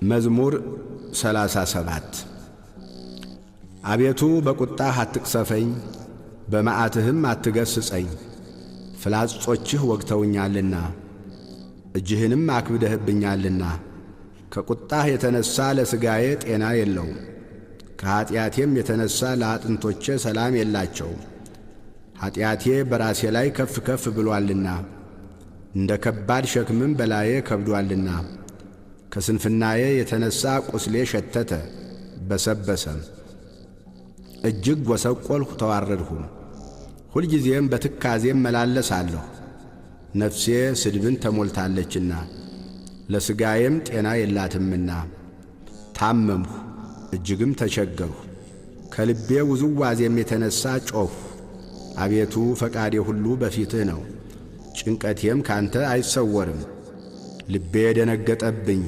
መዝሙር 37 አቤቱ በቁጣህ አትቅሰፈኝ፣ በመዓትህም አትገስጸኝ። ፍላጾችህ ወግተውኛልና እጅህንም አክብደህብኛልና። ከቁጣህ የተነሣ ለሥጋዬ ጤና የለውም፣ ከኀጢአቴም የተነሣ ለአጥንቶቼ ሰላም የላቸውም። ኀጢአቴ በራሴ ላይ ከፍ ከፍ ብሎአልና እንደ ከባድ ሸክምም በላዬ ከብዶአልና። ከስንፍናዬ የተነሣ ቁስሌ ሸተተ በሰበሰም። እጅግ ጐሰቈልሁ ተዋረድሁም፣ ሁልጊዜም በትካዜም መላለሳለሁ። ነፍሴ ስድብን ተሞልታለችና ለሥጋዬም ጤና የላትምና። ታመምሁ እጅግም ተቸገርሁ፣ ከልቤ ውዝዋዜም የተነሣ ጮኽሁ። አቤቱ ፈቃዴ ሁሉ በፊትህ ነው፣ ጭንቀቴም ካንተ አይሰወርም። ልቤ ደነገጠብኝ፣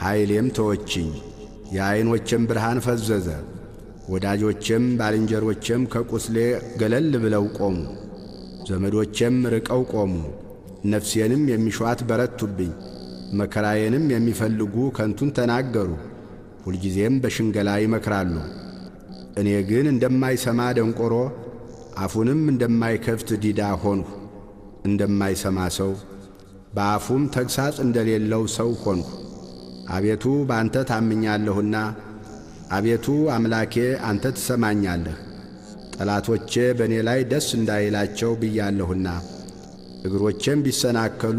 ኃይሌም ተወችኝ፣ የዐይኖቼም ብርሃን ፈዘዘ። ወዳጆቼም ባልንጀሮቼም ከቁስሌ ገለል ብለው ቆሙ፣ ዘመዶቼም ርቀው ቆሙ። ነፍሴንም የሚሿት በረቱብኝ፣ መከራዬንም የሚፈልጉ ከንቱን ተናገሩ፣ ሁልጊዜም በሽንገላ ይመክራሉ። እኔ ግን እንደማይሰማ ደንቆሮ አፉንም እንደማይከፍት ዲዳ ሆንሁ። እንደማይሰማ ሰው በአፉም ተግሣጽ እንደሌለው ሰው ሆንሁ። አቤቱ በአንተ ታምኛለሁና፣ አቤቱ አምላኬ አንተ ትሰማኛለህ። ጠላቶቼ በእኔ ላይ ደስ እንዳይላቸው ብያለሁና፣ እግሮቼም ቢሰናከሉ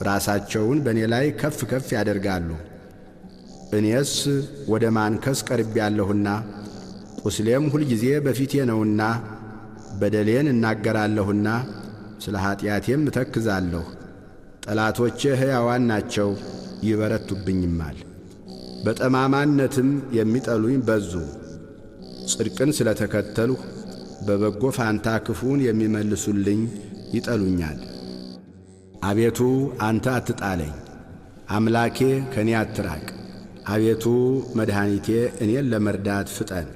ራሳቸውን በእኔ ላይ ከፍ ከፍ ያደርጋሉ። እኔስ ወደ ማንከስ ቀርቤያለሁና፣ ቁስሌም ሁልጊዜ በፊቴ ነውና። በደሌን እናገራለሁና ስለ ኀጢአቴም እተክዛለሁ። ጠላቶቼ ሕያዋን ናቸው ይበረቱብኝማል፣ በጠማማነትም የሚጠሉኝ በዙ። ጽድቅን ስለ ተከተልሁ በበጎ ፋንታ ክፉን የሚመልሱልኝ ይጠሉኛል። አቤቱ አንተ አትጣለኝ፣ አምላኬ ከእኔ አትራቅ። አቤቱ መድኃኒቴ እኔን ለመርዳት ፍጠን።